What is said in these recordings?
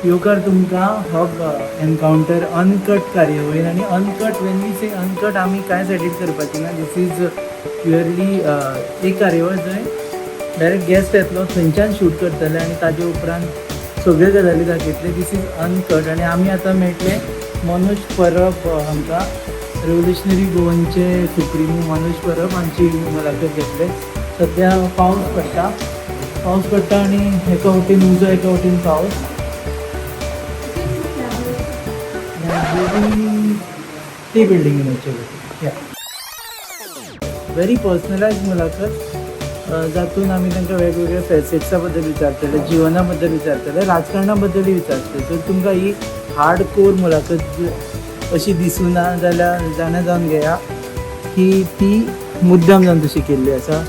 येवकार तुमकां हो एनकावंटर अनकट कार्यावळीन आनी uncut when we say uncut आमी कांयच एडीट करपाची ना. दीस इज प्युअरली एक कार्यावळ जंय डायरेक्ट गेस्ट येतलो थंयच्यान शूट करतले आनी ताजे उपरांत सगळ्यो गजाली दाखयतले. दीस इज अनकट आनी आमी आतां मेळटले मनोज परब आमकां रेवल्युशनरी गोवनचे सुप्रिमो मनोज परब हांची मुलाखत घेतले. सद्या पावस पडटा आनी एका वटेन उजो एका वटेन पावस. ती बिल्डिंगीन वयचे व्हेरी पर्सनलायज मुलाखत जातून आमी तांकां वेगवेगळ्या फॅसेट्सा बद्दल विचारतले, जिवना बद्दल विचारतले, राजकारणा बद्दलूय विचारतले. जर तुमकां ही हार्ड कोर मुलाखत अशी दिसूना जाल्यार जाणा जावन घेया की ती मुद्दाम जावन तशी केल्ली आसा.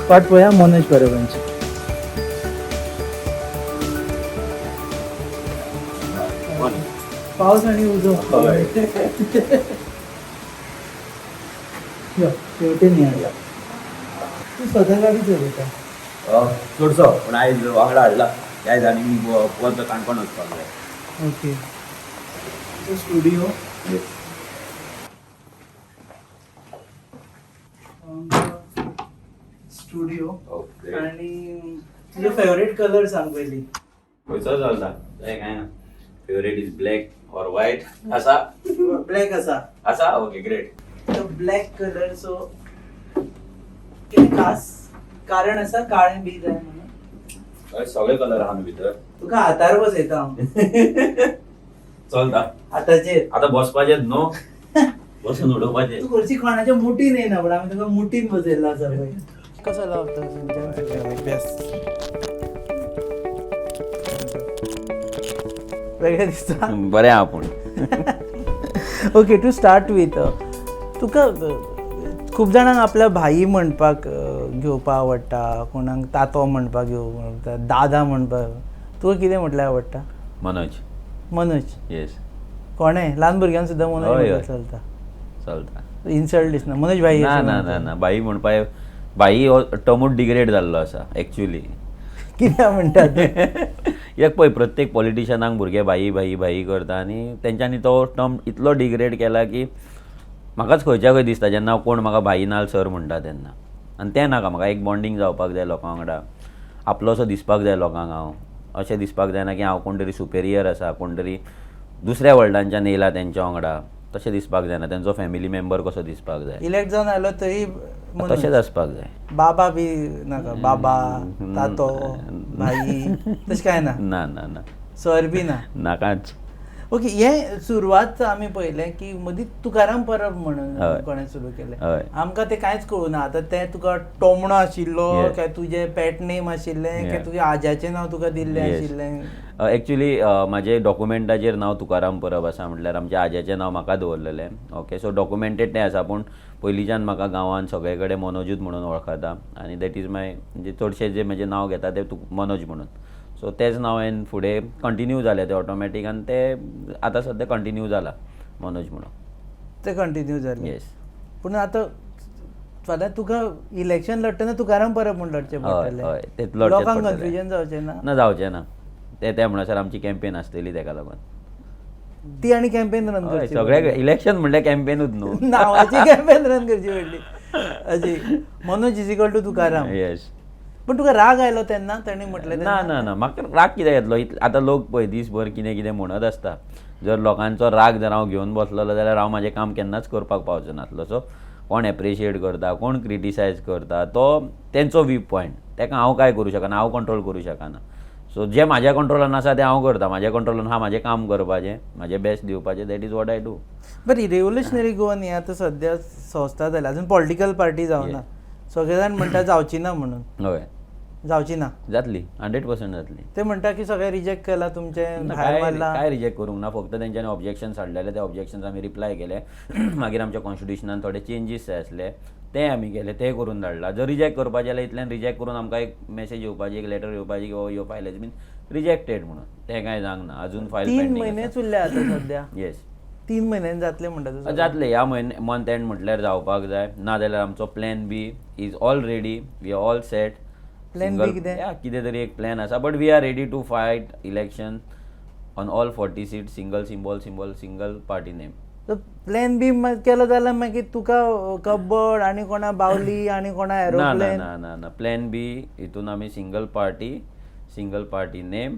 पाट पळया मनोज परबांची. पावस आणि उजो शेवटेन या तूं स्वता गाडी चलयता? चडसो पूण आयज वांगडा हाडला. आयज आनी परत काणकोण वचपाक जाय. ओके. स्टुडिओ आणि तुजो फेवरेट कलर सांग पयली. खंयचो चलता तें कांय ना. Favourite is black or white आसा? ब्लॅक आसा. Okay great. Black colour so कितें खास कारण आसा काळें बी जाय म्हणून? सगळे कलर आहा न्हू भितर. तुका हातार बसयता हांव. चलता हाताचेर. आतां बसपाचें न्हू, बसून उडोवपाचें. तू खंयची कोणाच्या मुठीन येना पण आमी तुका मुठीन बसयल्लो आसा पळय. कसो लावता वेगळें दिसता. बरें आहा पूण. ओके. टू स्टार्ट वीथ तुका खूब जाणांक आपल्या भाई म्हणपाक घेवपाक आवडटा, कोणाक तातो म्हणपाक घेवता, दादा म्हणपाक. तुका कितें म्हटल्यार आवडटा? मनोज. येस. कोणें ल्हान भुरग्यांक सुद्दां मनोज म्हणल्यार चलता? चलता. इन्सल्ट दिसना मनोज भाई? ना भाई म्हणपाक भाई हो टर्मूच डिग्रेड जाल्लो आसा एक्चुअली. कित्याक म्हणटात? एक पळय प्रत्येक पॉलिटिशनाक भुरगे भाई भाई भाई करता आनी तेंच्यांनी तो टर्म इतलो डिग्रेड केला की म्हाकाच खंयच्या खंय दिसता जेन्ना कोण म्हाका भाई नाल सर म्हणटा तेन्ना. आनी तें नाका. म्हाका एक बॉन्डिंग जावपाक जाय लोकां वांगडा, आपलोसो दिसपाक जाय लोकांक. हांव अशें दिसपाक जायना की हांव कोण तरी सुपेरियर आसा, कोण तरी दुसऱ्या वर्ल्डांच्यान येयला तेंच्या वांगडा. तशें दिसपाक जायना. तेंचो फॅमिली मेंबर कसो दिसपाक जाय. इलेक्ट जावन आयलो तरी तशेंच आसपाक जाय. बाबा बी नाका? बाबा, तातो, भाई तशें कांय ना? ना ना ना. सर बी ना? नाकाच. ओके. हे सुरवात आमी पळयलें की मदीं तुकाराम परब म्हणून कोणें सुरू केलें. आमकां तें कांयच कळूना. आतां तें तुका टोमणो आशिल्लो काय तुजें पेट नेम आशिल्लें काय तुज्या आज्याचें नांव तुका दिल्लें आशिल्लें? एक्चुली म्हाजें डॉक्युमेंटाचेर नांव तुकाराम परब आसा. म्हटल्यार आमच्या आज्याचें नांव म्हाका दवरलेलें. ओके. सो डॉक्युमेंटेड तें आसा पूण पयलींच्यान म्हाका गांवांत सगळे कडेन मनोजूच म्हणून वळखता आनी दॅट इज माय म्हणजे चडशे जे म्हजें नांव घेता तें मनोज म्हणून. सो तेंच नांव हांवें फुडें कंटिन्यू जालें तें ऑटोमॅटीक आनी तें आतां सद्या कंटिन्यू जालां मनोज म्हणून. तें कंटिन्यू जालें. येस. पूण आतां फाल्यां तुका इलेक्शन लडटना तुकाराम परब म्हूण लडचें पडटलें. हय तें लडचें लोकांक कन्फ्युजन जावचें ना? ना जावचें ना. ते म्हणसर आमची कॅम्पेन आसतली तेका लागून. ती आनी कॅम्पेन रन करची? सगळे इलेक्शन म्हणल्यार कॅम्पेनूच न्हू. नांवाची कॅम्पेन रन करची पडली अशी. Manoj is equal to Tukaram. Yes. पूण तुका राग आयलो तेन्ना ताणें म्हटलें? ना ना ना. म्हाका राग कित्याक येतलो? आतां लोक पळय दिसभर कितें कितें म्हणत आसता. जर लोकांचो राग जर हांव घेवन बसलोलो जाल्यार हांव म्हाजें काम केन्नाच करपाक पावचो नासलो. सो कोण एप्रिशिएट करता, कोण क्रिटिसायज करता, तो तेंचो व्यू पॉयंट. तेका हांव काय करूं शकना, हांव कंट्रोल करूं शकना. सो जें म्हाज्या कंट्रोलान आसा तें हांव करता. म्हाज्या कंट्रोलान आहा म्हाजें काम करपाचें, म्हाजें बेस्ट दिवपाचें. That is what I do. बरी रेवल्युशनरी गोवन ही आतां सद्या संस्था जाल्या, अजून पॉलिटिकल पार्टी जावना. सगळे जाण म्हणटा जावची ना म्हणून. हय जावची ना? जातली. 100% जातली. ते म्हणटा की सगळे रिजेक्ट केला तुमचें, भायर मारला. काय रिजेक्ट करूंक ना. फक्त तेंच्यांनी ऑब्जेक्शन्स हाडलेले, ते ऑब्जेक्शन्स आमी रिप्लाय केले. मागीर आमच्या कॉन्स्टिट्युशनान थोडे चेंजीस जाय आसले ते आमी केले, ते करून धाडला. जर रिजेक्ट करपाचें जाल्यार इतल्यान रिजेक्ट करून आमकां एक मेसेज येवपाची, एक लेटर येवपाची की बाबा your file has been rejected म्हणून. तें कांय जावंक ना. अजून फायल 3 म्हयनेच उरले आतां सद्या. येस. 3 म्हयन्यान जातलें म्हणटा? जातलें. ह्या मंथ एंड म्हटल्यार जावपाक जाय. नाजाल्यार आमचो plan B is all ready. We are all set. Plan B कितें? कितें तरी एक प्लॅन आसा. But we are ready to fight election on all 40 seat single symbol single party name. Plan B केलो जाल्यार मागीर तुका कबड आनी कोणा बावली आनी कोणा ना एरोप्लेन ना ना ना प्लॅन बी हितून आमी single party name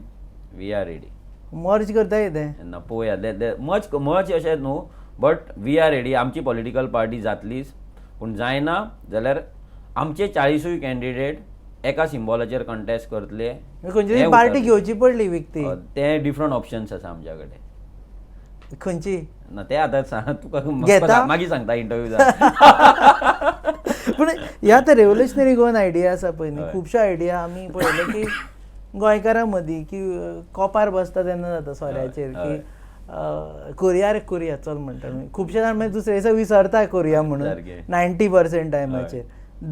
we are ready. Merge करता कितें ना पळोवया मच अशें न्हू बट वी आर रेडी. आमची पॉलिटिकल पार्टी जातलीच पूण जायना जाल्यार आमचे 40 कॅन्डिडेट एका सिंबॉलाचेर कंटेस्ट करतले. खंयची पार्टी घेवची पडली विकती ते डिफरंट ऑप्शन्स आसा आमच्या कडेन. खंयची ना ते आतां तुका घेता? मागीर सांगता इंटरव्यू. पूण ह्या तर रेव्होल्युशनरी गोवन आयडिया आसा पळय न्ही खुबश्यो आयडिया आमी पळयले की गोंयकारां मदीं की कॉपार बसता तेन्ना जाता सोऱ्याचेर की कोरिया रे कोरिया चल म्हणटा खुबशे जाण मागीर दुसरे दिसा विसरता कोरिया म्हणून 90% टायमाचेर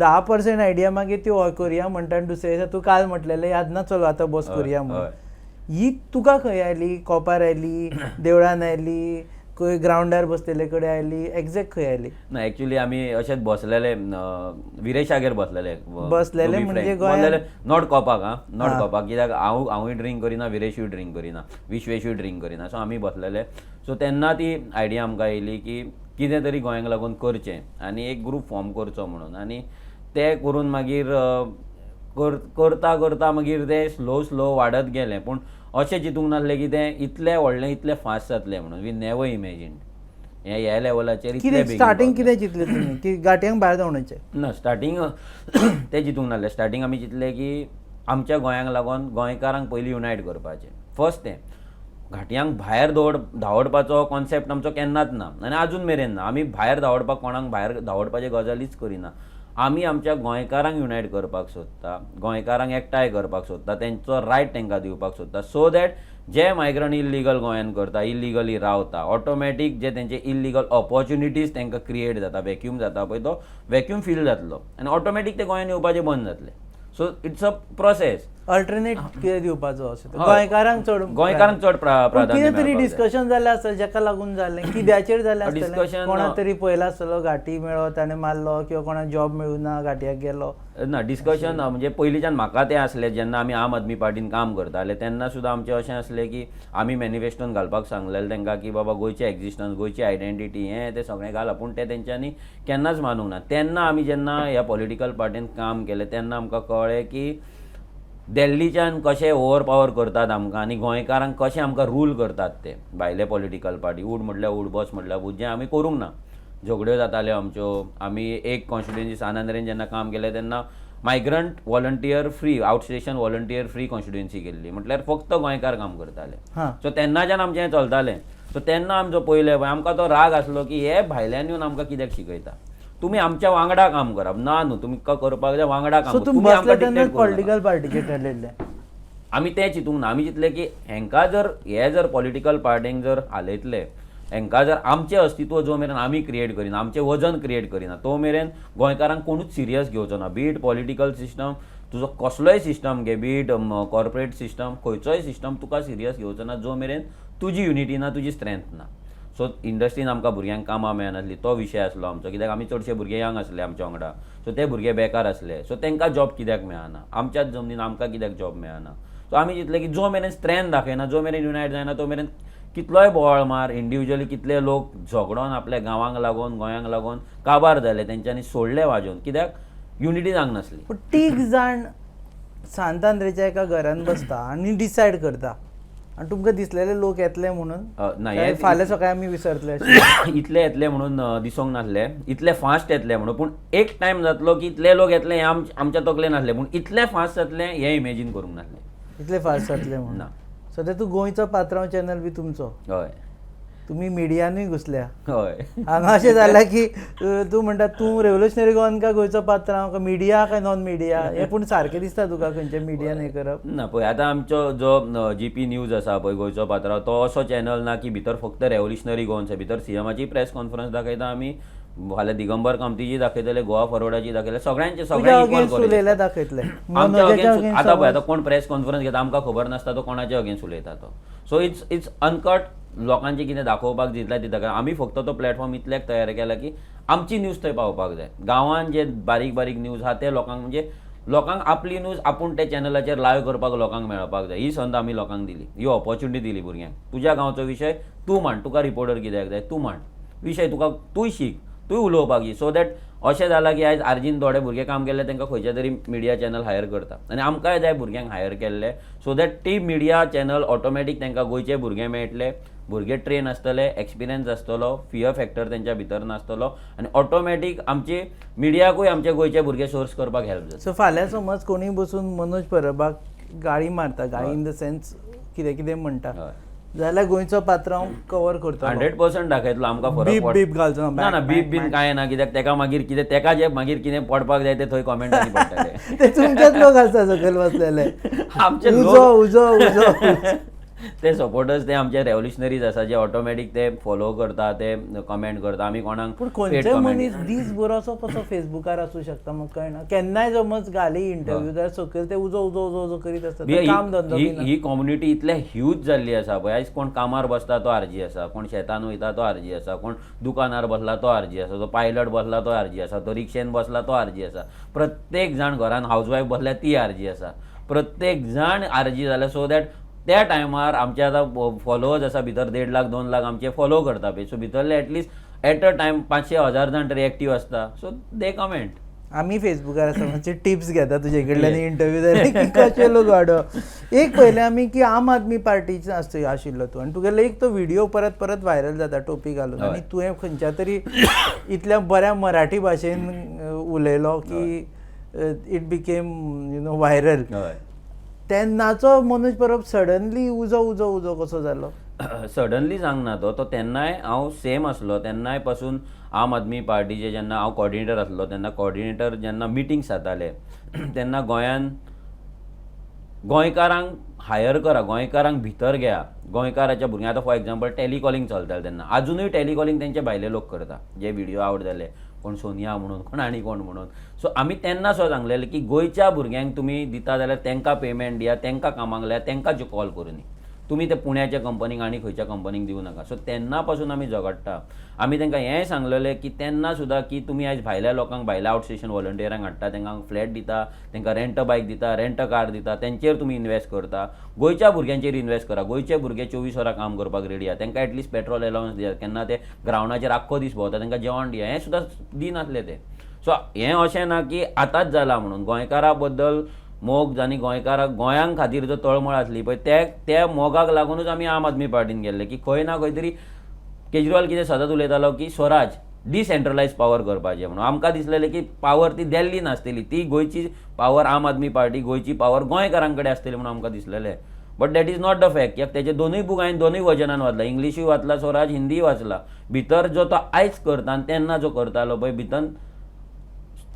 10% आयडिया मागीर त्यो कोरिया म्हणटा आनी दुसरे दिसा तूं काल म्हटलेलें याद ना चलो आतां बस कोरिया म्हणून. ही तुका खंय आयली कॉपार आयली देवळान आयली खंय ग्रावंडार बसलेले कडेन आयली एक्झॅक्ट खंय आयली. ना एक्चुअली आमी अशेंच बसलेले विरेशागेर बसलेले म्हणजे गोंयांत नॉट कॉपाक नॉट कॉपाक कित्याक हांवूय ड्रिंक करिना विरेशूय ड्रिंक करिना विश्वेशूय ड्रिंक करिना. सो आमी बसलेले. सो तेन्ना ती आयडिया आमकां येयली की कितें तरी गोंयांक लागून करचें आनी एक ग्रूप फॉर्म करचो म्हणून. आनी ते करून मागीर करता करता मागीर ते स्लो वाडत गेलें. पूण अशें चिंतूंक नासलें की तें इतलें व्हडलें इतलें फास्ट जातलें म्हणून. वी नेवर इमेजिन्ड ह्या लेवलाचेर कितें स्टार्टींग कितें चिंतलें तुमी की गाटयांक भायर धांवणेचें. ना स्टार्टींग तें चिंतूंक नासलें. स्टार्टींग आमी चिंतलें की आमच्या गोंयांक लागून गोंयकारांक पयलीं युनायट करपाचें. फर्स्ट तें घाटयांक भायर धांवडपाचो कॉन्सेप्ट आमचो केन्नाच ना आनी आजून मेरेन ना. आमी भायर धांवडपाक कोणाक भायर धांवडपाचे गजालीच करिना. आमी आमच्या गोंयकारांक युनायट करपाक सोदता गोंयकारांक एकठांय करपाक सोदता तेंचो रायट तांकां दिवपाक सोदता सो दॅट जे मायग्रंट इल्लिगल गोंयांत करता इल्लिगली रावता ऑटोमॅटीक जे तेंचे इल्लिगल ऑपॉर्च्युनिटीज तांकां क्रिएट जाता वॅक्यूम जाता पळय तो वॅक्यूम फील जातलो आनी ऑटोमॅटीक ते गोंयांत येवपाचें बंद जातलें. So it's a process. Alternate कितें दिवपाचो अशें गोंयकारांक चड प्राधान्य कितें तरी डिस्कशन जालें आसतलें जाका लागून जालें कित्याचेर जालें आसतलें कोणा तरी पयला आसतलो घाटी मेळ्ळो ताणें मारलो किंवा कोणाक जॉब मेळूं ना घाटयाक गेलो. ना डिस्कशन म्हणजे पयलींच्यान म्हाका तें आसलें जेन्ना आमी आम आदमी पार्टीन काम करताले तेन्ना सुद्दां आमचें अशें आसलें की आमी मॅनिफेस्टोन घालपाक सांगलेलें तांकां की बाबा गोंयचें एक्झिस्टन्स गोंयची आयडेंटिटी हें तें सगळें घाला पूण तें तेंच्यांनी केन्नाच मानूंक ना. तेन्ना आमी जेन्ना ह्या पॉलिटिकल पार्टीन काम केलें तेन्ना आमकां कळ्ळें की दिल्लीच्यान कशें ओवर पावर करतात आमकां आनी गोंयकारांक कशें आमकां रूल करतात ते भायले पॉलिटिकल पार्टी उड म्हटल्यार उड बस म्हटल्यार बस जें आमी करूंक ना. झगड्यो जाताल्यो आमच्यो. आमी एक कॉन्स्टिट्युएन्सी सानांद्रेन जेन्ना काम केलें तेन्ना migrant volunteer free outstation volunteer free constituency केल्ली म्हटल्यार फक्त गोंयकार काम करताले. सो तेन्नाच्यान आमचें हें चलतालें. सो तेन्ना आमचो पयले आमकां तो राग आसलो की हे भायल्यान येवन आमकां कित्याक शिकयता तुमी आमच्या वांगडा काम करप ना न्हू तुमी करपाक जाय वांगडा काम पॉलिटिकल पार्टीचेर ठरलेलें. आमी तें चिंतूंक ना. आमी चिंतलें की हेंकां जर हे जर पॉलिटिकल पार्टींक जर हालयतले हेंकां जर आमचें अस्तित्व जो मेरेन आमी क्रिएट करिना आमचें वजन क्रिएट करिना तो मेरेन गोंयकारांक कोणूच सिरियस घेवचो ना. बीट पॉलिटिकल सिस्टम तुजो कसलोय सिस्टम घे बीट कॉर्पोरेट सिस्टम खंयचोय सिस्टम तुका सिरियस घेवचो ना जो मेरेन तुजी युनिटी ना तुजी स्ट्रेंथ ना. सो इंडस्ट्रीन आमकां भुरग्यांक कामां मेळनासलीं तो विशय आसलो आमचो कित्याक आमी चडशे भुरगे यंग आसले आमच्या वांगडा. सो ते भुरगे बेकार आसले. सो तांकां जॉब कित्याक मेळना आमच्याच जमनीन आमकां कित्याक जॉब मेळना. सो आमी चिंतलें की जो मेरेन स्ट्रेंथ दाखयना जो मेरेन युनायट जायना तो मेरेन कितलोय बोवाळ मार इंडिविज्युअली कितले लोक झगडोन आपल्या गांवांक लागून गोंयांक लागून काबार जाले तेंच्यांनी सोडले वाजोवन कित्याक युनिटी जावंक नासली. पूण तीग जाण सांतांद्रेच्या एका घरान बसता आनी डिसायड करता आनी तुमकां दिसलेले लोक येतले म्हणून फाल्यां सकाळीं आमी विसरतले इतले येतले म्हणून दिसोंक नासले इतले फास्ट येतले म्हणून. पूण एक टायम जातलो की इतले लोक येतले हें आमच्या तकलेन नासलें पूण इतले फास्ट जातले हें इमेजीन करूंक नासलें. इतले फास्ट जातले म्हणून ना. सद्या तूं गोंयचो पात्रांव चॅनल बी तुमचो. हय तुमी मिडियानूय घुसल्या. हय हांगा अशें जालां की तूं म्हणटा तूं रेव्होल्युशनरी गोवन काय गोंयचो पात्रांव काय मिडिया काय नॉन मिडिया हें पूण सारकें दिसता तुका खंयच्या मिडियान हें करप. ना पळय आतां आमचो जो जीपी न्यूज आसा पळय गोंयचो पात्रांव तो असो चॅनल ना की भितर फक्त रेव्होल्युशनरी गोवन्स भितर सीएमाची प्रेस कॉन्फरन्स दाखयता आमी फाल्यां दिगंबर कामतीची दाखयतले गोवा फॉरवर्डाची दाखयतले सगळ्यांचे सगळ्यांचे दाखयतले. आतां पळय आतां कोण प्रेस कॉन्फरन्स घेता आमकां खबर नासता तो कोणाचे अगेन्स्ट उलयता तो. सो इट्स अनकट लोकांचे कितें दाखोवपाक दितल्या दिता आमी फक्त तो प्लॅटफॉर्म इतल्याक तयार केला की आमची न्यूज थंय पावपाक जाय. गांवांत जे बारीक बारीक न्यूज आहा ते लोकांक म्हणजे लोकांक आपली न्यूज आपूण त्या चॅनलाचेर लायव्ह करपाक लोकांक मेळपाक जाय, ही संद आमी लोकांक दिली, ही ऑपॉर्च्युनिटी दिली भुरग्यांक. तुज्या गांवचो विशय तूं मांड, तुका रिपोर्टर कित्याक जाय तूं मांड, विशय तुका तूंय शीक, तूंय उलोवपाक शी. सो दॅट अशें जालां की आयज आर्जीन थोडे भुरगे काम केल्ले तांकां खंयच्या तरी मिडिया चॅनल हायर करता आनी आमकांय जाय भुरग्यांक हायर केल्ले, सो दॅट ती मिडिया चॅनल ऑटोमॅटीक तांकां गोंयचे भुरगे मेळटले, भुरगे ट्रेन आसतले, एक्सपिरियन्स आसतलो, फियर फॅक्टर तेंच्या भितर नासतलो आनी ऑटोमॅटीक आमची मिडियाकूय आमचे गोंयचे भुरगे सोर्स करपाक हेल्प जाता. सो फाल्यां समज कोणी बसून मनोज परबाक गाळी मारता, गाळी इन द सेन्स कितें कितें म्हणटा, जाल्यार गोंयचो पात्र हांव कवर करता, 100% दाखयतलो. आमकां फरक बीप बीप घालचो ना, ना बीप बीन कांय ना, कित्याक तेका मागीर कितें तेका जे मागीर कितें पडपाक जाय ते थंय कॉमेंटांनी पडटले. ते तुमचेच लोक आसता सकयल बसलेले, आमचे उजो उजो उजो ते सपोर्टर्स ते आमचे रेव्होल्युशनरीज आसा जे ऑटोमॅटीक ते फॉलो करता, ते कमेंट करता. आमी कोणाक पूण खंयचोय मनीस दीस बरोसो कसो फेसबुकार आसूं शकता म्हाका कळना. केन्नाय समज घाली इंटरव्यू जाल्यार सकयल ते उजो उजो उजो उजो करीत आसता, काम धंदो ही कम्युनिटी इतले ह्यूज जाल्ली आसा पळय. आयज कोण कामार बसता तो आरजी आसा, कोण शेतान वयता तो आरजी आसा, कोण दुकानार बसला तो आरजी आसा, तो पायलट बसला तो आरजी आसा, तो रिक्षेन बसला तो आरजी आसा, प्रत्येक जाण घरान हाऊसवायफ बसल्या ती आरजी आसा, प्रत्येक जाण आरजी जाल्या. सो दॅट त्या टायमार आमचे आतां फॉलोवर्स आसा भितर 1.5 लाख 2 लाख आमचे फॉलो करता पळय, सो भितरले एटलिस्ट एट अ टायम 500,000 जाण तरी एक्टीव आसता, सो दे कमेंट. आमी फेसबुकार आसा मातशे टिप्स घेता तुजे कडल्यान इंटरव्यू जाल्यार की कशे लोक वाडप. एक पयलें आमी की आम आदमी पार्टीचो आशिल्लो तूं आनी तुगेलो एक तो व्हिडिओ परत परत व्हायरल जाता टोपी घालून, आनी तुवें खंयच्या तरी इतल्या बऱ्या मराठी भाशेन उलयलो की it became you know viral. तेन्नाचो मनोज परब सडनली उजो उजो उजो कसो जालो? सडनली सांगना तो तेन्नाय हांव सेम आसलो. तेन्नाय पासून आम आदमी पार्टीचे जेन्ना हांव कॉर्डिनेटर आसलो तेन्ना कॉर्डिनेटर जेन्ना मिटिंग्स जाताले तेन्ना गोंयान गोंयकारांक हायर करा, गोंयकारांक भितर घ्या, गोंयकाराच्या भुरग्यांक आतां फॉर एग्जाम्पल टॅलिकॉलिंग चलतालें तेन्ना, अजुनूय टॅलिकॉलिंग तेंचे भायले लोक करता जे व्हिडिओ आवट जाले, कोण सोनिया म्हणून, कोण आनी कोण म्हणून. सो आमी तेन्ना सो सांगलेलें की गोंयच्या भुरग्यांक तुमी दिता जाल्यार तेंकां पेमेंट दिया, तेंकां कामाक लाया, तेंकां कॉल करून तुमी ते पुण्याच्या कंपनीक आनी खंयच्या कंपनीक दिवं नाका. सो तेन्ना पासून आमी झगडटा. आमी तांकां हेंय सांगलेलें की तेन्ना सुद्दां की तुमी आयज भायल्या लोकांक, भायल्या आउट स्टेशन व्हॉलंटियरांक हाडटा, तांकां फ्लॅट दिता, तांकां रेंट बायक दिता, रेंट कार दिता, तेंचेर तुमी इन्वेस्ट करता. गोंयच्या भुरग्यांचेर इन्वेस्ट करा. गोंयचे भुरगे 24 वरां काम करपाक रेडी आहा, तांकां एटलिस्ट पेट्रोल अलावन्स दियात, केन्ना ते ग्रावंडाचेर आख्खो दीस भोंवता तांकां जेवण दिया, हें सुद्दां दिनासले ते. सो हें अशें ना की आतांच जालां म्हणून. गोंयकारा बद्दल मोग आनी गोंयकाराक गोंयां खातीर जो तळमळ आसली पळय त्या मोगाक लागूनच आमी आम आदमी पार्टीन गेल्ले की खंय ना खंय तरी केजरीवाल कितें सदांच उलयतालो की स्वराज डिसेंट्रलायज पावर करपाचें म्हणून. आमकां दिसलेलें की पावर ती दिल्ली नासतली, ती गोंयची पावर आम आदमी पार्टी, गोंयची पावर गोंयकारां कडेन आसतली म्हणून आमकां दिसलेलें. But that is not the fact. कित्याक तेचे दोनूय बूक हांवें दोनूय वर्जनान वाचला, इंग्लिशूय वाचला स्वराज, हिंदीय वाचला. भितर जो तो आयज करता आनी तेन्ना जो करतालो पळय भितर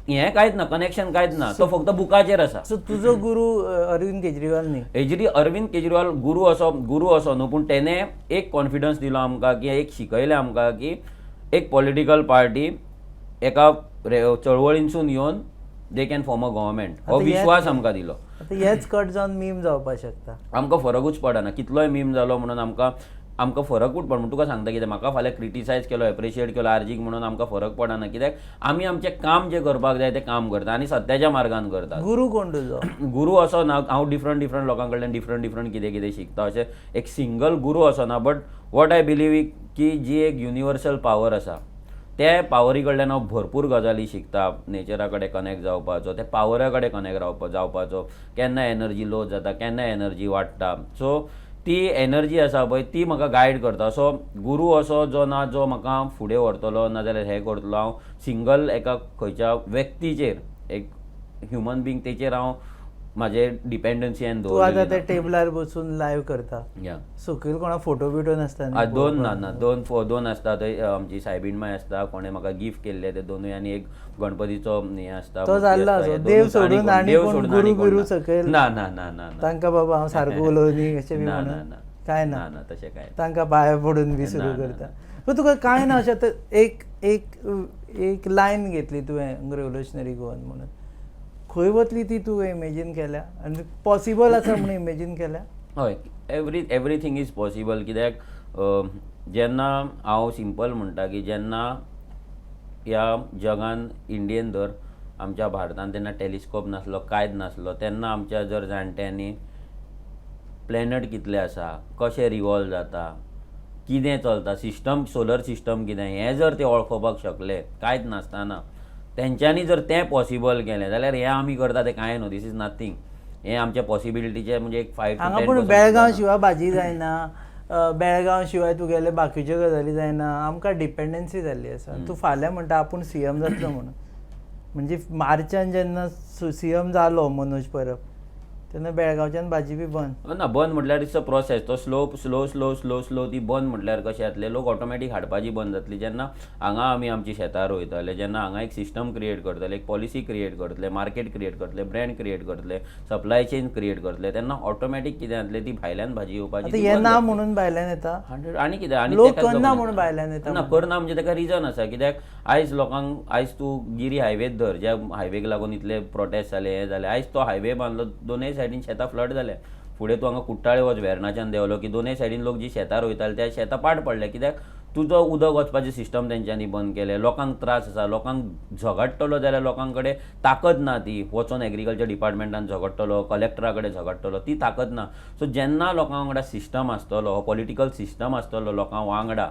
हें कांयच ना, कनेक्शन कांयच ना, तो फक्त बुकाचेर आसा. सो तुजो गुरू अरविंद केजरीवाल न्ही? अरविंद केजरीवाल गुरू असो न्हू, पूण तेणें एक कॉन्फिडन्स दिलो आमकां की एक शिकयलें आमकां की एक पॉलिटिकल पार्टी एका चळवळींसून येवन they can form a government, हो विश्वास आमकां दिलो. आतां हेच कट जावन मीम जावपाक शकता. आमकां फरकूच पडना, कितलोय मीम जालो म्हणून आमकां फरकूच पडना. तुका सांगता कितें, म्हाका फाल्यां क्रिटिसायज केलो, एप्रिशिएट केलो आर्जीक म्हणून आमकां फरक पडना, कित्याक आमी आमचें काम जें करपाक जाय तें काम करता आनी सत्याच्या मार्गान करता. गुरू कोण तुजो? गुरू असो ना, हांव डिफरंट लोकां कडल्यान डिफरंट कितें कितें शिकता, अशें एक सिंगल गुरू असो ना. बट वॉट आय बिलीव की जी एक युनिवर्सल पावर आसा त्या पावरी कडल्यान हांव भरपूर गजाली शिकता. नेचरा कडेन कनेक्ट जावपाचो, त्या पावरा कडेन कनेक्ट जावपाचो, केन्ना एनर्जी लो जाता, केन्ना एनर्जी वाडटा. सो ती एनर्जी आसा पळय ती म्हाका गायड करता. सो गुरू असो जो ना जो म्हाका फुडें व्हरतलो नाजाल्यार हें करतलो. हांव सिंगल एका खंयच्या व्यक्तीचेर, एक ह्युमन बींग तेचेर हांव म्हाजें डिपेंडन्सी हांवें तूं आतां दवरलेली त्या टेबलार बसून लायव्ह करता, सकयल कोणा फोटो बिटो नासता न्ही? दोन आसता थंय. आमची सायबीण माय आसता, कोणें म्हाका गिफ्ट केल्ले ते दोनूय, आनी एक गणपतीचो हें आसता. तो जाल्लो आसा. देव सोडून आनी कोण गुरू बिरू सकयल? ना ना ना ना तांकां बाबा हांव सारको उलोवनी अशें बी म्हणून कांय ना? ना तशें कांय तांकां पांया पडून बी सुरू करता. पूण तुका कांय ना अशें एक लायन घेतली तुवें रेव्होल्युशनरी गोवन म्हणून, खंय वतली ती तुवें इमेजीन केल्या आनी पॉसिबल आसा म्हणून इमेजीन केल्या? हय, एवरीथींग इज पॉसिबल. कित्याक जेन्ना हांव सिंपल म्हणटा की जेन्ना ह्या जगान इंडियेन धर आमच्या भारतान तेन्ना टॅलिस्कोप नासलो, कांयच नासलो. तेन्ना आमच्या जर जाणट्यांनी प्लॅनट कितले आसा, कशें रिवॉल्व जाता, कितें चलता, सिस्टम, सोलर सिस्टम कितें, हें जर ते वळखोवपाक शकले कांयच नासतना, तेंच्यांनी जर तें पॉसिबल केलें जाल्यार हें आमी करता तें कांय न्हू, दीस इज नथींग. हें आमच्या पॉसिबिलिटीचें म्हणजे एक 5 to 10%. हांगा पूण बेळगांव शिवाय भाजी जायना, बेळगांव शिवाय तुगेले बाकीच्यो गजाली जायना, आमकां डिपेंडन्सी जाल्ली आसा. तूं फाल्यां म्हणटा आपूण सीएम जातलो म्हणून, म्हणजे मार्चान जेन्ना सीएम जालो मनोज परब तेन्ना बेळगांवच्यान भाजी बी बंद ना. बंद म्हटल्यार इट्स अ प्रोसेस. तो स्लो ती बंद म्हटल्यार कशें जातलें, लोक ऑटोमॅटीक हाडपाची बंद जातली. जेन्ना हांगा आमी आमची शेतां रोयतले, जेन्ना हांगा एक सिस्टम क्रिएट करतले, एक पॉलिसी क्रिएट करतले, मार्केट क्रिएट करतले, ब्रँड क्रिएट करतले, सप्लाय चेन क्रिएट करतले, तेन्ना ऑटोमॅटीक कितें जातलें, ती भायल्यान भाजी येवपाची हे ना म्हणून भायल्यान येता. 100 आनी कितें, आनी लोक करना म्हणून भायल्यान येता ना, करना म्हणजे ताका रिजन आसा. कित्याक आयज लोकांक, आयज तूं गिरी हायवेत धर, ज्या हायवेक लागून इतले प्रोटेस्ट जाले, हें जालें, आयज तो हायवे बांदलो, दोनूय सायडीन शेतां फ्लड जाले. फुडें तूं हांगा कुट्टाळे वच वेर्णाच्यान देंवलो की दोनूय सायडीन लोक जी शेतां रोयताले त्या शेतां पाड पडले. कित्याक तुजो उदक वचपाचें सिस्टम तेंच्यांनी बंद केलें. लोकांक त्रास आसा, लोकांक झगडटलो जाल्यार लोकां कडेन ताकद ना ती वचोन एग्रीकल्चर डिपार्टमेंटान झगडटलो, कलेक्टरा कडेन झगडटलो, ती ताकद ना. सो जेन्ना लोकां वांगडा सिस्टम आसतलो, पॉलिटिकल सिस्टम आसतलो लोकां वांगडा,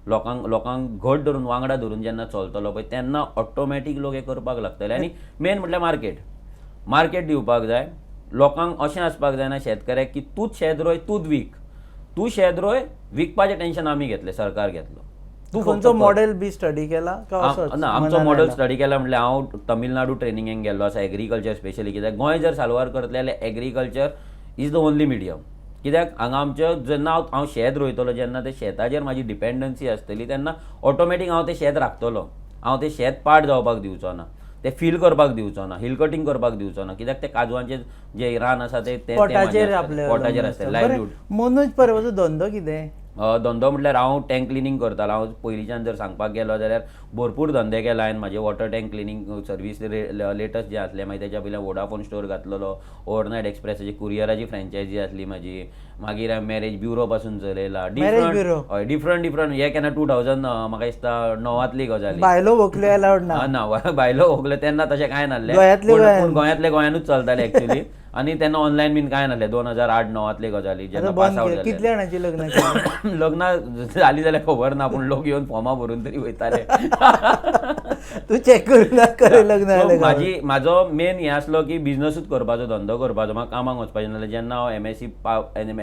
लोकांक घट धरून वांगडा धरून जेन्ना चलतलो पळय, तेन्ना ऑटोमॅटीक लोक हें करपाक लागतले. आनी मेन म्हटल्यार मार्केट दिवपाक जाय. लोकांक अशें आसपाक जायना शेतकऱ्याक की तूंच शेत रोय, तूंच वीक, तूं शेत रोय, विकपाचें टेन्शन आमी घेतलें, सरकार घेतलो. तूं खंयचो मॉडेल बी स्टडी केला ना, आमचो मॉडेल स्टडी केला म्हटल्यार हांव तमिळनाडू ट्रेनिंगेक गेल्लो आसा, एग्रीकल्चर स्पेशली. कित्याक गोंय जर साल्वार करतले जाल्यार agriculture is the only medium. कित्याक हांगा आमच्यो जेन्ना हांव शेत रोयतलो, जेन्ना ते शेताचेर म्हाजी डिपेंडन्सी आसतली, तेन्ना ऑटोमॅटीक हांव तें शेत राखतलो. हांव तें शेत पाड जावपाक दिवचो ना, तें फील करपाक दिवचो ना, हिल कटींग करपाक दिवचो ना. कित्याक ते काजवांचे जे रान आसा ते पोटाचेर आसता, लायव्हलीहूड. मनोज परबाचो धंदो कितें? धंदो म्हटल्यार हांव टँक क्लिनींग करतालो. हांव पयलींच्यान जर सांगपाक गेलो जाल्यार भरपूर धंदे केला हांवें. म्हाजे water tank cleaning service latest जे आसले, मागीर तेच्या पयलीं वोडाफोन स्टोर घातलेलो, ओवरनायट एक्सप्रेसाची कुरियराची फ्रँचायजी आसली म्हाजी. मागीर हांवें मॅरेज ब्युरो पासून चलयला, डिफरंट हे केन्ना 2000 म्हाका दिसता 9 गजाली. भायलो व्हंकले अलाउड ना, भायलो व्हंकले तेन्ना तशें कांय नासलें, गोंयांतले गोंयानूच चलताले एक्चुअली. आनी तेन्ना ऑनलायन बीन कांय नासलें. 2008-9 गजाली जेन्ना पास आवट जाले. कितल्या जाणांची लग्न केली? लग्नां जाली जाल्यार खबर ना, पूण लोक येवन फॉर्मां भरून तरी वयताले. तू चॅक करून लग्न. म्हाजो मेन हें आसलो की बिजनसूच करपाचो, धंदो करपाचो, म्हाका कामाक वचपाचें नासलें. जेन्ना हांव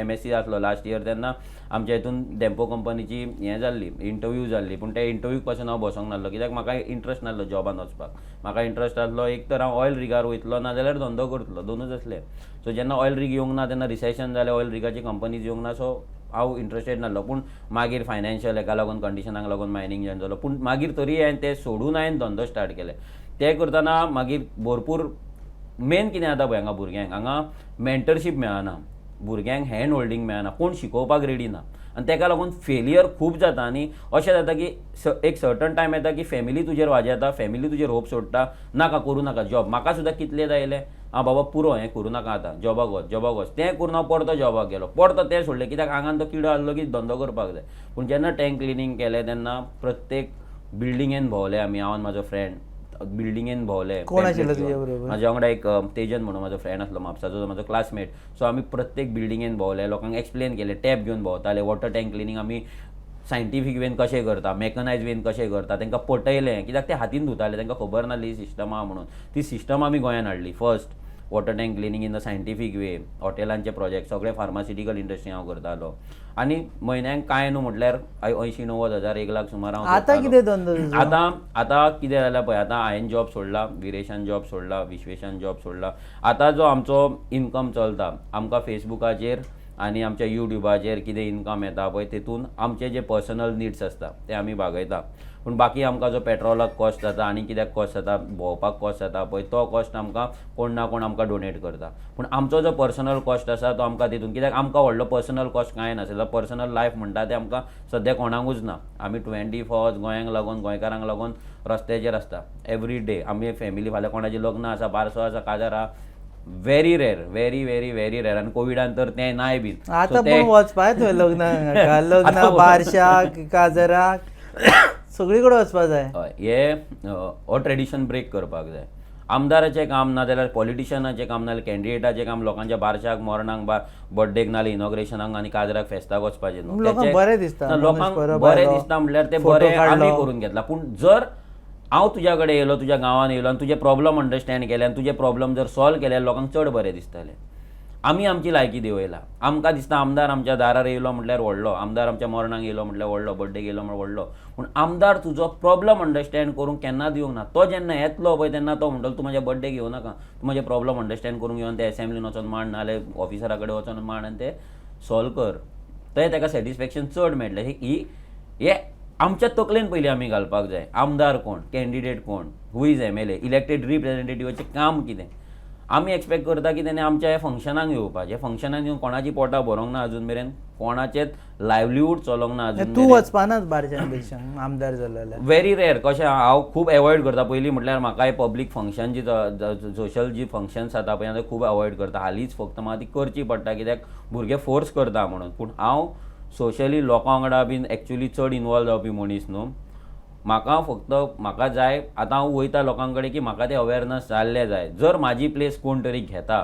MSc आसलो लास्ट इयर, तेन्ना आमच्या हितून डॅम्पो कंपनीची हें जाल्ली, इंटरव्यू जाल्ली. पूण त्या इंटरव्यूक पासून हांव बसोंक नासलो, कित्याक म्हाका इंट्रस्ट नासलो जॉबान वचपाक. म्हाका इंट्रस्ट आसलो एक तर हांव ऑयल रिगार वयतलो, नाजाल्यार धंदो करतलो, दोनूच आसले. सो जेन्ना ऑयल रीग येवंक ना, तेन्ना रिसेशन जालें, ऑयल रिगाची कंपनीज येवंक ना, सो हांव इंट्रस्टेड नासलो. पूण मागीर फायनान्शियल हेका लागून, कंडिशनाक लागून मायनींग जॉयन जालो. पूण मागीर तरी हांवें तें सोडून हांवें धंदो स्टार्ट केले. तें करतना मागीर भरपूर मेन कितें जाता पळय, हांगा भुरग्यांक हांगा मेंटरशीप मेळना, भुरग्यांक हँड होल्डिंग मेळना, कोण शिकोवपाक रेडी ना. आनी तेका लागून फेलियर खूब जाता. आनी अशें जाता की एक सर्टन टायम येता की फॅमिली तुजेर वाजेता, फॅमिली तुजेर होप सोडटा, नाका करूं नाका जॉब. म्हाका सुद्दां कितले जायले, आं बाबा पुरो, हें करूं नाका आतां, जॉबाक वच. तें करून हांव परतो जॉबाक गेलो, परतो तें सोडलें. कित्याक आंगान तो किडो आसलो की धंदो करपाक जाय. पूण जेन्ना टँक क्लिनींग केलें तेन्ना प्रत्येक बिल्डिंगेन भोंवले आमी, हांव आनी म्हाजो फ्रेंड बिल्डिंगेन भोंवले. कोण आशिल्लो तुज्या बरोबर? म्हाज्या वांगडा एक तेजन म्हणून म्हाजो फ्रेंड आसलो म्हापसाचो, जो म्हाजो क्लासमेट. सो आमी प्रत्येक बिल्डिंगेन भोंवले, लोकांक एक्सप्लेन केलें, टॅप घेवन भोंवताले. वॉटर टँक क्लिनींग आमी सायंटिफीक वेन कशें करता, मॅकनायज वेन कशें करता, तांकां पटयलें. कित्याक ते हातीन धुताले, तांकां खबर नासली ही सिस्टम आहा म्हणून. ती सिस्टम आमी गोंयान हाडली first. Water tank cleaning in the scientific way, हॉटेलांचे प्रोजेक्ट, सगळे फार्मास्युटिकल इंडस्ट्री हांव करतालो. आनी म्हयन्यांक कांय न्हू म्हटल्यार 80-90 हजार, 1 लाख सुमार हांव. आतां कितें धंदो? आतां कितें जाल्यार पळय, आतां हांवें जॉब सोडला, विरेशान जॉब सोडला, विश्वेशान जॉब सोडला. आतां जो आमचो इनकम चलता, आमकां फेसबुकाचेर आनी आमच्या युट्यूबाचेर कितें इनकम येता पळय, तेतून आमचे जे पर्सनल निड्स आसता ते आमी भागयता. पूण बाकी आमकां जो पेट्रोलाक कॉस्ट जाता आनी कित्याक कॉस्ट जाता, भोंवपाक कॉस्ट जाता पळय, तो कॉस्ट आमकां कोण ना कोण आमकां डोनेट करता. पूण आमचो जो पर्सनल कॉस्ट आसा तो आमकां तितून, कित्याक आमकां व्हडलो पर्सनल कॉस्ट कांय नासता. पर्सनल लायफ म्हणटा तें आमकां सद्या कोणाकूच ना. आमी 24 hours गोंयांक लागून, गोंयकारांक लागून रस्त्याचेर आसता एवरी डे. आमी फॅमिली, फाल्यां कोणाचें लग्न आसा, बारसो आसा, काजार आहा, व्हेरी रेर, व्हेरी व्हेरी व्हेरी रेर. आनी कोविडान तर तें नाय बीन. आतां पण वचपाक थंय लग्न बारशाक, काजराक, सगळी कडेन वचपाक जाय. हय, हो ट्रेडिशन ब्रेक करपाक जाय. आमदाराचें काम ना जाल्यार पॉलिटिशनाचें काम ना जाल्यार कॅन्डिडेटाचें काम लोकांच्या बारशाक मरणाक बर्थडेक नाल्यार इनॉग्रेशनाक आनी काजराक फेस्ताक वचपाचें न्हू. लोकांक बरें दिसता, ना, लोकांक मनीस बरें भायलो, दिसता म्हणल्यार ते फोटो बरें आमी काडलो. करून घेतला. पूण जर हांव तुज्या कडेन येयलो, तुज्या गांवान येयलो आनी तुजे प्रॉब्लम अंडरस्टँड केले आनी तुजे प्रॉब्लम जर सॉल्व केले लोकांक चड बरें दिसतलें. आमी आमची लायकी देंवयला. आमकां दिसता आमदार आमच्या दारार येयलो म्हटल्यार व्हडलो, आमदार आमच्या मरणाक येयलो म्हटल्यार व्हडलो, बर्थडेक येयलो म्हटल्यार व्हडलो. पूण आमदार तुजो प्रॉब्लम अंडरस्टँड करूंक केन्ना दिवंक ना. तो जेन्ना येतलो पळय तेन्ना तो म्हणटलो तूं म्हाज्या बर्थडेक येवं नाका, तूं म्हाजे प्रॉब्लम अंडरस्टँड करूंक येवन ते एसेंब्लीन वचोन मांड नाल्यार ऑफिसरा कडेन वचोन मांड आनी ते सॉल्व कर. थंय ताका सॅटिस्फॅक्शन चड मेळटलें. हे आमच्या तकलेन पयलीं आमी घालपाक जाय. आमदार कोण, कॅन्डिडेट कोण, हू इज MLA, इलेक्टेड रिप्रेझेंटेटिव्हाचें काम कितें. आमी एक्सपेक्ट करता की तेणें आमच्या ह्या फंक्शनाक येवपाचें. फंक्शनाक येवन कोणाची पोटां भरोंक ना अजून मेरेन, कोणाचेच लायवलीहूड चलोंक ना अजून तूं वचपानाच भायरच्यान पेक्षा आमदार जालो जाल्यार. Very rare. कशें हांव खूब एवॉयड करता. पयलीं म्हटल्यार म्हाका पब्लीक फंक्शन जी सोशल जी फंक्शन्स जाता पळय ते खूब अवॉयड करता. हालींच फक्त म्हाका ती करची पडटा कित्याक भुरगे फोर्स करता म्हणून. पूण हांव सोशली लोकां वांगडा बीन एक्चुली चड इनवॉल्व जावपी मनीस न्हू. म्हाका जाय आतां हांव वयता लोकां कडेन की म्हाका तें अवेरनस जाल्लें जाय. जर म्हाजी प्लेस कोण तरी घेता,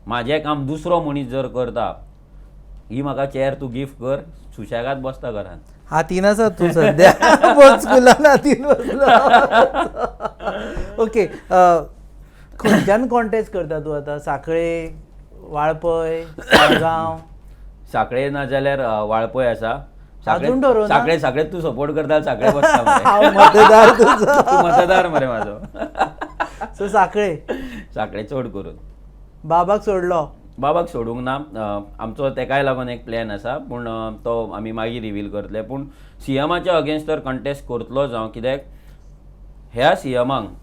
म्हाजें काम दुसरो मनीस जर करता, ही म्हाका चॅर तूं गिफ्ट कर, सुशेगाद बसता घरांत. हातीन आसा तूं सद्या बोर्ड स्कुलान हातीन बसला. ओके, खंयच्यान कॉन्टेस्ट करता तूं आतां? सांखळे, वाळपय, साळगांव? सांखळे ना जाल्यार वाळपय आसा. अजून ठरवना? सांखळे तूं सपोर्ट करता सांखळे बसता मरे. हांव मतदार तुजो. तूं मतदार मरे म्हाजो. सो सांखळे सांखळे चड करून. बाबाक सोडलो? बाबाक सोडूंक ना. आमचो तेकाय लागून एक प्लॅन आसा, पूण तो आमी मागीर रिवील करतले. पूण CMाच्या अगेन्स्ट तर कंटेस्ट करतलोच हांव. कित्याक ह्या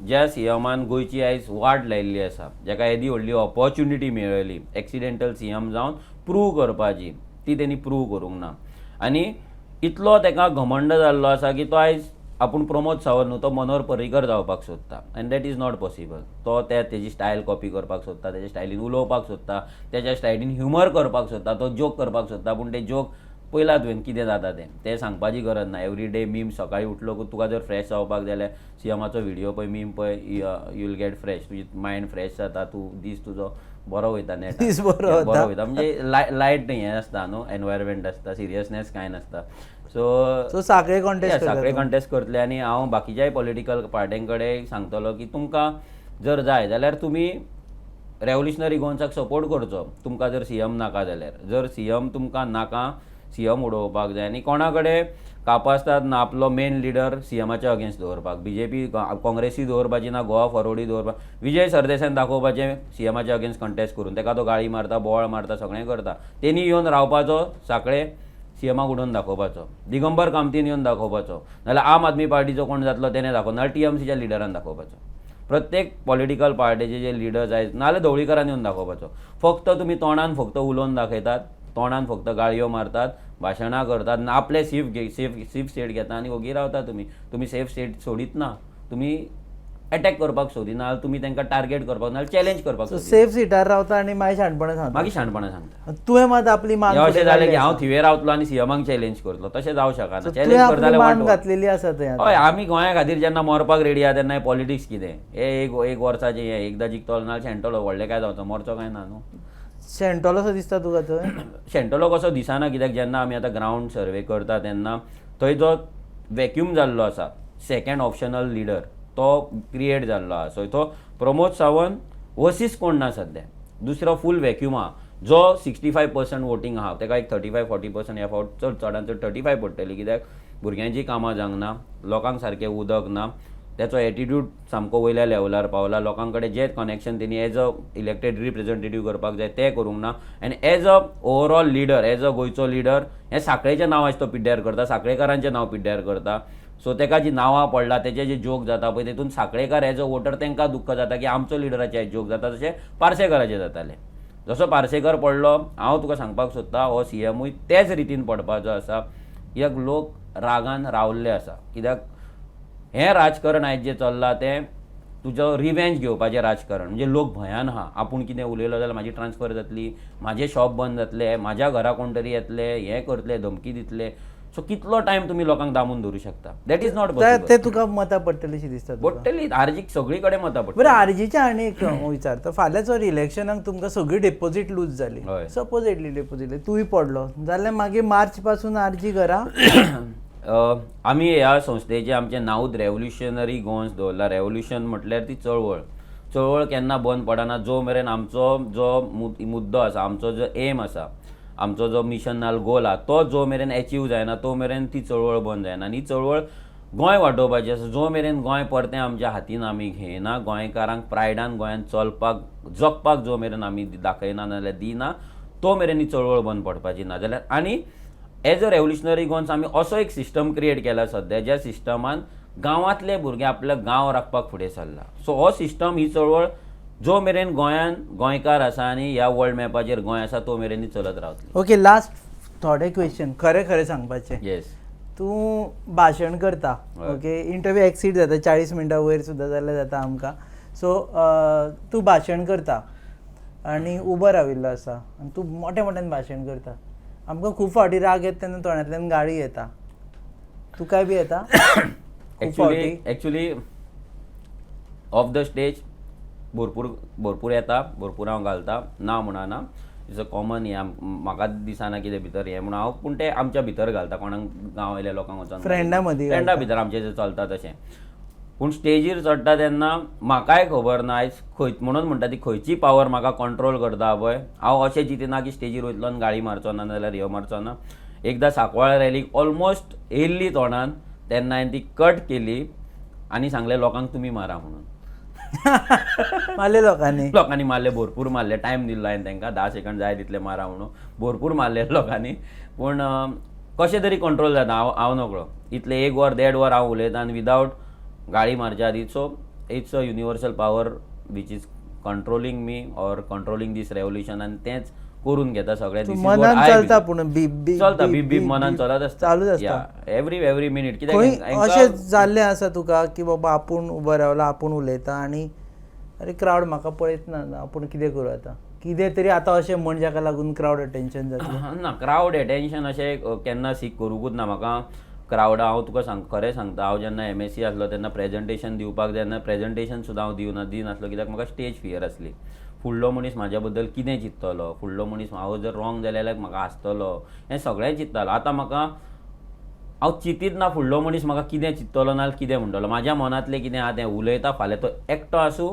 ज्या CMान गोंयची आयज वाट लायिल्ली आसा, जाका येदी व्हडली ऑपॉर्च्युनिटी मेळ्ळी एक्सिडेंटल CM जावन प्रूव करपाची, ती तेणी प्रूव करूंक ना. आनी इतलो ताका घमंड जाल्लो आसा की तो आयज आपूण प्रमोद सावंत न्हू, तो मनोहर पर्रीकर जावपाक सोदता. End that is not possible. तो तेजी स्टायल कॉपी करपाक सोदता, तेज्या स्टायलीन उलोवपाक सोदता, तेज्या स्टायलीन ह्युमर करपाक सोदता, तो जोक करपाक सोदता. पूण ते जोक पयला तुवें कितें जाता तें सांगपाची गरज ना. एवरी डे मीम सकाळीं उठलो तुका जर फ्रेश जावपाक जाय जाल्यार CMाचो व्हिडियो पळय, मीम पळय, यू विल गेट फ्रेश. तुजी मायंड फ्रेश जाता, तूं दीस तुजो बरो वयता. नेट दीस बरो वयता म्हणजे लायट हें आसता न्हू, एनवायरमेंट आसता, सिरियसनेस कांय नासता. सो सांखळे कॉन्टेस्ट सांखळे कॉन्टेस्ट करतले. आनी हांव बाकीच्याय पॉलिटिकल पार्ट्यां कडेन सांगतलो की तुमकां जर जाय जाल्यार तुमी रेव्होल्युशनरी गोवन्साक सपोर्ट करचो. तुमकां जर CM नाका जाल्यार, जर CM तुमकां नाका, CM उडोवपाक जाय आनी कोणा कडेन कापां आसतात ना आपलो मेन लिडर CMाच्या अगेन्स्ट दवरपाक, BJP काँग्रेसी दवरपाची ना, गोवा फॉरवर्डी दवरपाक, विजय सरदेसायन दाखोवपाचें CMाच्या अगेन्स्ट कंटेस्ट करून. ताका तो गाळी मारता, बोवाळ मारता, सगळें करता. तेणी येवन रावपाचो सांखळे, CMाक उडोवन दाखोवपाचो. दिगंबर कामतीन येवन दाखोवपाचो, नाल्यार आम आदमी पार्टीचो कोण जातलो तेणें दाखोवप, नाल्यार TMCच्या लिडरान दाखोवपाचो. प्रत्येक पॉलिटिकल पार्टीचे जे लिडर्स आहेत नाल्यार धवळीकरान येवन दाखोवपाचो. फक्त तुमी तोंडान फक्त उलोवन दाखयतात, तोंडान फक्त गाळयो मारतात, भाशणां करतात, आपले सेफ स्टेट घेता आनी ओगी रावता. तुमी सेफ स्टेट सोडीत ना, तुमी अटॅक करपाक सोदिना, तुमी तांकां टार्गेट करपाक ना, चॅलेंज करपाक सोदिना. सेफ सिटार रावता आनी मागीर शाणपणां सांगता. मागीर शाणपणां सांगता. तुवें मात आपली मान अशें जालें की हांव थिवे रावतलो आनी CMाक चॅलेंज करतलो, तशें जावं शकना. चॅलेंज करता मान जाल्यार घातलेली आसा थंय. हय, आमी गोंया खातीर जेन्ना मरपाक रेडी आहा तेन्ना पॉलिटिक्स कितें, हे एक वर्साचें हें, एकदां जिखतलो नाल्यार शेणटलो, व्हडलें काय जावचो, मरचो काय ना न्हू. शेणटलो सो दिसता तुका थंय? शेणटलो कसो दिसना, कित्याक जेन्ना आमी आतां ग्रावंड सर्वे करता तेन्ना थंय जो वॅक्यूम जाल्लो आसा, सेकंड ऑप्शनल लिडर तो क्रिएट जाल्लो आसा. सो तो प्रमोद सावंत वर्सीस कोण ना सद्या, दुसरो फूल वॅक्यूम आहा. जो 65% वोटींग आहा ताका एक 35-40% ह्या फावट चडांत चड 35 पडटली. कित्याक भुरग्यांची कामां जावंक ना, लोकांक सारकें उदक ना, त्याचो एटिट्यूड सामको वयल्या लेवलार पावला. लोकां कडेन जे कनेक्शन तेणी एज अ इलेक्टेड रिप्रेझेंटेटिव्ह करपाक जाय तें करूंक ना. आनी as a overall leader, as अ गोंयचो लिडर, हें सांखळेचें नांव आयज तो पिड्ड्यार करता, सांखळेकारांचें नांव पिड्ड्यार करता. सो ताका जी नांवां पडला, तेजे जे जोक जाता पळय, तेतून सांखळेकार एज अ वोटर तांकां दुख्ख जाता की आमचो लिडराचे आयज जोक जाता, तशें पार्सेकाराचे जाताले. जसो पार्सेकर पडलो, हांव तुका सांगपाक सोदता हो CMूय तेच रितीन पडपाचो आसा. कित्याक लोक रागान रावल्ले आसा. कित्याक हें राजकारण आयज जें चल्लां तें तुजो रिवेंज घेवपाचें राजकारण. म्हणजे लोक भंयान आहा, आपूण कितें उलयलो जाल्यार म्हाजी ट्रान्सफर जातली, म्हाजें शॉप बंद जातलें, म्हाज्या घरा कोण तरी येतले, हें करतले, धमकी दितले. सो कितलो टायम तुमी लोकांक दामून दवरूं शकता? दॅट इज नॉट ते पॉसिबल. तुका मतां पडटलीशी दिसता तुका. पडटली आरजीक सगळी कडेन मतां बरं पडटली. आरजीच्या आनी एक विचारता फाल्यां जर इलेक्शनाक तुमकां सगळी डेपोजीट लूज जाली हय. सपोजिटली डेपोजीट तूंय पडलो जाल्यार मागीर मार्च पासून आरजी घरा आमी ह्या संस्थेचें आमचें नांवच रेव्होल्युशनरी गोवन्स दवरला. रेव्होल्युशन म्हटल्यार ती चळवळ केन्ना बंद पडना जो मेरेन आमचो जो मुद्दो आसा, आमचो जो एम आसा, आमचो जो मिशनल गोल आहा तो जो मेरेन अचीव जायना तो मेरेन ती चळवळ बंद जायना. आनी ही चळवळ गोंय वाटोवपाची आसा. जो मेरेन गोंय परतें आमच्या हातीन आमी घेयना, गोंयकारांक प्रायडान गोंयान चलपाक जगपाक जो मेरेन आमी दाखयना नाजाल्यार दिना तो मेरेन ही चळवळ बंद पडपाची ना. जाल्यार आनी एज अ रेव्होल्युशनरी गोवन्स आमी असो एक सिस्टम क्रिएट केला सद्या ज्या सिस्टमान गांवांतले भुरगे आपले गांव राखपाक फुडें सरला. सो हो सिस्टम ही चळवळ जो मेरेन गोंयान गोंयकार आसा आनी ह्या वर्ल्ड मॅपाचेर गोंय आसा तो मेरेन ही चलत रावतली. ओके लास्ट थोडे क्वेश्चन खरें सांगपाचें. येस. तूं भाशण करता हय. ओके इंटरव्यू एक्सीड जाता 40 मिनटां वयर सुद्दां जाल्यार जाता आमकां. सो तूं भाशण करता आनी उबो राविल्लो आसा आनी तूं मोठ्यान भाशण करता. आमकां खूब फावटी राग येता तेन्ना तोंडांतल्यान गाळी येता. तुकाय बी येता? एक्चुली ऑफ द स्टेज भरपूर येता, भरपूर हांव घालता ना म्हणना. इट्स अ कॉमन हें म्हाका दिसना कितें भितर हें म्हणून हांव पूण तें आमच्या भितर घालता कोणाक गांवयल्या लोकांक वचोन फ्रेंडा मदीं फ्रेंडा भितर आमचें जें चलता तशें. पूण स्टेजीर चडटा तेन्ना म्हाकाय खबर ना आयज म्हणून म्हणटा ती खंयची पावर म्हाका कंट्रोल करता पळय. हांव अशें चिंतिना की स्टेजीर वयतलो आनी गाळी मारचो ना नाजाल्यार ह्यो मारचो ना. एकदां सांकवाळ रॅलीक ऑलमोस्ट येयल्ली तोंडान तेन्ना हांवें ती कट केली आनी सांगलें लोकांक तुमी मारा म्हणून. मारले लोकांनी मारले, भरपूर मारले. टायम दिल्लो हांवें तांकां 10 सेकंड जाय तितले मारा म्हणून. भरपूर मारले लोकांनी. पूण कशें तरी कंट्रोल जाता. हांव नकळो इतले 1 वर 1.5 वर हांव उलयतां आनी विदावट गाळी मारच्या आदी. So it's a universal power which is controlling me or controlling this revolution आनी तेंच करून घेता सगळें. मनान चलता पूण चलता बीप मनान चलत आसता. चालूच आसता एवरी मिनिट. खंय अशें जाल्लें आसा तुका की बाबा आपूण उबो रावला आपूण उलयता आनी अरे क्रावड म्हाका पळयत ना आपूण कितें करूं आतां कितें तरी आतां अशें म्हण जाका लागून क्रावड अटेन्शन जातलें ना. क्रावड अटेन्शन अशें केन्ना सीक करूंकूच ना म्हाका. क्रावडा हांव तुका खरें सांगता हांव जेन्ना MSc आसलो तेन्ना प्रेजेंटेशन दिवपाक जेन्ना प्रेजेंटेशन सुद्दां हांव दिनासलो कित्याक म्हाका स्टेज फियर आसली. फुडलो मनीस म्हाज्या बद्दल कितें चिंततलो, फुडलो मनीस हांव जर रॉंग जालें जाल्यार म्हाका हांसतलो हें सगळें चिंत्तालो. आतां म्हाका हांव चिंतीत ना फुडलो मनीस म्हाका कितें चिंततलो नाजाल्यार कितें म्हणटलो. म्हाज्या मनांतलें कितें आहा तें उलयता. फाल्यां तो एकटो आसूं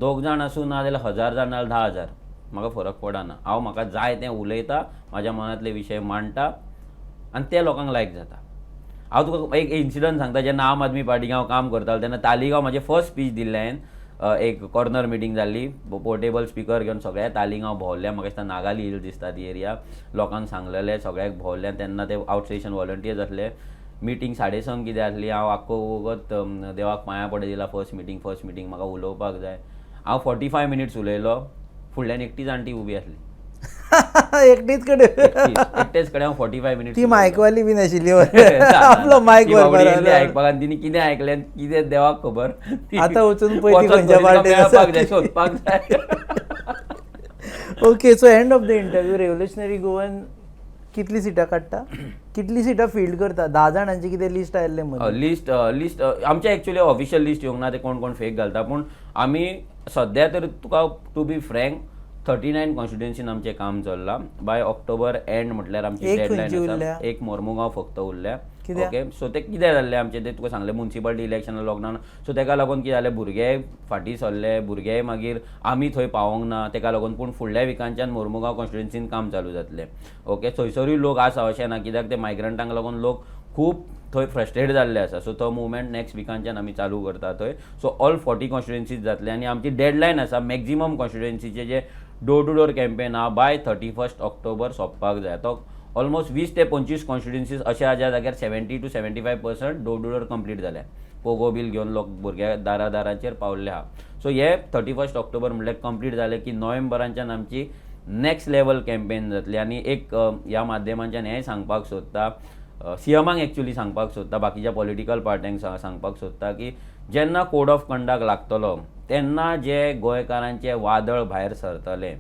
2 जाण आसूं नाजाल्यार 1000 जाण नाजाल्यार 10,000 म्हाका फरक पडना. हांव म्हाका जाय तें उलयता, म्हाज्या मनांतले विशय मांडटा आनी ते लोकांक लायक जाता. हांव तुका एक इन्सिडंट सांगता. जेन्ना आम आदमी पार्टीक हांव काम करतालो तेन्ना तालिगांव म्हाजें फर्स्ट स्पीच दिल्लें हांवें. एक कॉर्नर मिटींग जाल्ली, पोर्टेबल स्पिकर घेवन सगळ्या तालिगांव भोंवल्या. म्हाका दिसता नागाली हिल दिसता ती एरिया. लोकांक सांगलेलें सगळ्याक भोंवल्या. तेन्ना ते आउटस्टेशन व्हॉलंटियर्स आसले. मिटींग 6:30 कितें आसली. हांव आख्खो वगत देवाक पांयां पडे दिला. फर्स्ट मिटींग म्हाका उलोवपाक जाय. हांव 45 मिनिट्स उलयलो. फुडल्यान एकटी जाणटी उबी आसली. एकटीच एकटेच कडेन हांव 45 मिनिट्स. ती मायकवाली बी नाशिल्ली आपलो मायक आयकपाक आनी तिणी कितें आयकलें कितें देवाक खबर. आतां वचून पळय खंयच्या पार्टीन सोदपाक जाय. Okay so end of the interview revolutionary Goan कितली सिटां काडटा, कितली सिटां फिल्ड करता? 10 जाणांची कितें लिस्ट आयल्लें मदीं? लिस्ट आमचें एक्चुअली ऑफिशियल लिस्ट येवंक ना. ते कोण फेक घालता. पूण आमी सद्या तर तुका टू बी फ्रँक 39 कॉन्स्टिट्युएन्सीन आमचें काम चल्लां. बाय ऑक्टोबर एंड म्हटल्यार आमची डेडलायन आसा. एक मोरमुगांव फक्त उरल्या. ओके सो तें कितें जाल्लें आमचें तें तुका सांगलें म्युनिसिपालिटी इलेक्शना लॉकडावन. सो तेका लागून कितें जालें भुरगे फाटीं सरले. भुरगे मागीर आमी थंय पावोंक ना तेका लागून. पूण फुडल्या विकांच्यान मोरमुगांव कॉन्स्टिट्युएन्सीन काम चालू जातलें. ओके थंयसरूय लोक आसा अशें ना कित्याक ते मायग्रंटांक लागून लोक खूब थंय फ्रस्ट्रेट जाल्ले आसा. सो तो मुवमेंट नेक्स्ट विकांच्यान आमी चालू करता थंय. सो ऑल 40 कॉन्स्टिट्युएन्सीज जातले आनी आमची डेडलायन आसा मॅक्झिमम कॉन्स्टिट्युएन्सीचे जे डोर टू डोर कॅम्पेन आहा बाय 31 ऑक्टोबर सोंपपाक जाय. तो ऑलमोस्ट 20 ते 25 कॉन्स्टिट्युएन्सीज अशे आहा ज्या जाग्यार 70 to 75% door to door complete जाल्या. पोगो बील घेवन लोक भुरग्या दाराचेर पावल्ले आहा. सो हे 31 ऑक्टोबर म्हणल्यार कंप्लीट जालें की नोव्हेंबराच्यान आमची नेक्स्ट लेवल कॅम्पेन जातली. आनी एक ह्या माध्यमांच्यान हेंय सांगपाक सोदता सीएमाक एक्चुअली सांगपाक सोदता बाकीच्या पॉलिटिकल पार्ट्यांक सांगपाक सोदता की जेन्ना कोड ऑफ कंडक्ट लागतलो तेन्ना जे गोंयकारांचे वादळ भायर सरतलें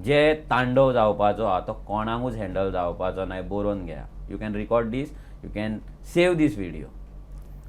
जे तांडव जावपाचो आहा तो कोणाकूच हँडल जावपाचो नाही, बरोवन घ्या. You can record this, you can save this video.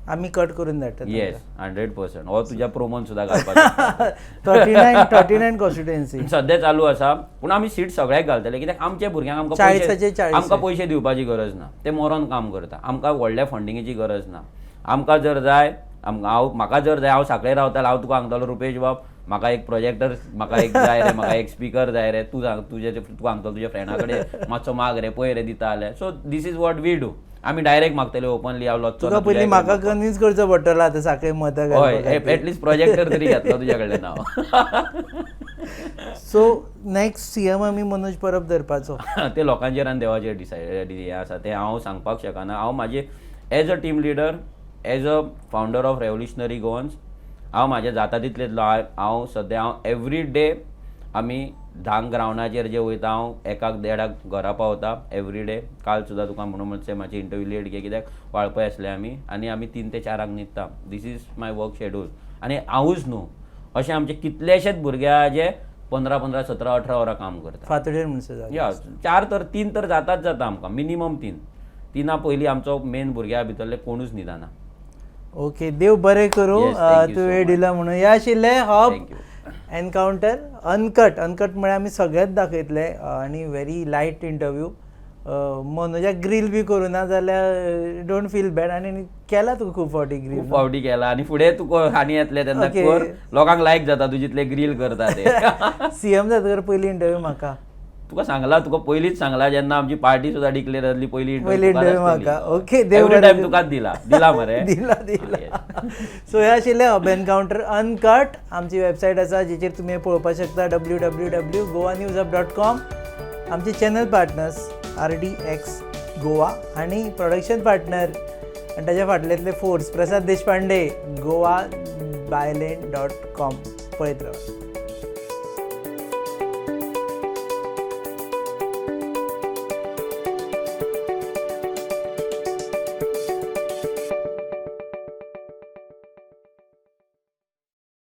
आम्ही कट करून धाडटा. येस 100%. हो तुझ्या प्रोमोन सुद्धा घालपाचो. 39 कॉन्स्टिट्युएन्सी सध्या चालू आसा, पूण आमी सीट सगळ्याक घालतले कित्याक आमच्या भुरग्यांक आमकां पयशे दिवपाची गरज ना. ते मरोन काम करता. आमकां व्हडल्या फंडिंगेची गरज ना. आमकां जर जाय, म्हाका जर जाय, हांव सांखळे रावतालो, हांव तुका सांगतालो रुपेश बाब म्हाका एक प्रोजेक्टर म्हाका एक जाय रे, म्हाका एक स्पीकर जाय रे, तूं सांग तू सांगतलो तुज्या फ्रेंडा कडेन मातसो माग रे, पळय रे दिता जाल्यार. So this is what we do. आमी डायरेक्ट मागतले ओपनली. हांव लॉचो तुका पयलीं म्हाका कन्विन्स करचो पडटलो आतां सांखळे मत हय, एटलीस्ट प्रोजेक्टर तरी घेतलो तुज्या कडल्यान हांव. सो नेक्स्ट सीएम आमी मनोज परब धरपाचो. ते लोकांचेर आनी देवाचेर डिसायड हें आसा तें हांव सांगपाक शकना. हांव म्हाजे as a team leader, as a founder of revolutionary Goans, हांव म्हाजें जाता तितलें हांव सद्या एवरी डे आमी धांक ग्रावंडाचेर जे वयता, हांव 1-1:30 घरा पावता एवरी डे. काल सुद्दां तुका म्हणून मातशें म्हाजी इंटरव्यू लेट घे कित्याक वाळपय आसले आनी आमी 3 ते 4 न्हिदता. This is my work schedule. आनी हांवूच न्हू, अशे आमचे कितलेशेच भुरगे जे 15-15, 17-18 वरां काम करता. फातोडेर म्हणसर या 3 तर जाताच जाता आमकां, मिनिमम 3 पयलीं आमचो मेन भुरग्या भितरले कोणूच न्हिदना. ओके, देव बरें करूं. Yes, thank you तूं so वेळ much. दिला म्हणून. हे आशिल्ले hub Thank you. Encounter uncut म्हळ्यार आमी सगळेंच दाखयतले आनी व्हेरी लायट इंटरव्यू. मनोजाक ग्रील बी करूं ना जाल्यार डोंट फील बॅड. आनी केला तुका खूब फावटी ग्रील. खूब फावटी केला आनी फुडें तुका हानी येतले तेन्ना कर. लोकांक लायक जाता तूं जितले ग्रील करता ते. सीएम जातकर पयली इंटरव्यू म्हाका. तुका सांगला, तुका पयलींच सांगला जेन्ना आमची पार्टी सुद्दां डिक्लेअर जातली पयली इंटरव्यू म्हाका. ओके, देव एवरी टायम तुकाच दिला मरे. दिला. सो हे आशिल्ले हब एनकाउंटर अनकट. आमची वेबसायट आसा जेचेर तुमी पळोवपाक शकता www.goanewshub.com. आमचे चॅनल पार्टनर्स RDX गोवा आनी प्रोडक्शन पार्टनर आनी ताच्या फाटल्यातले फोर्स प्रसाद देशपांडे, goabyland.com. पळयत रावा.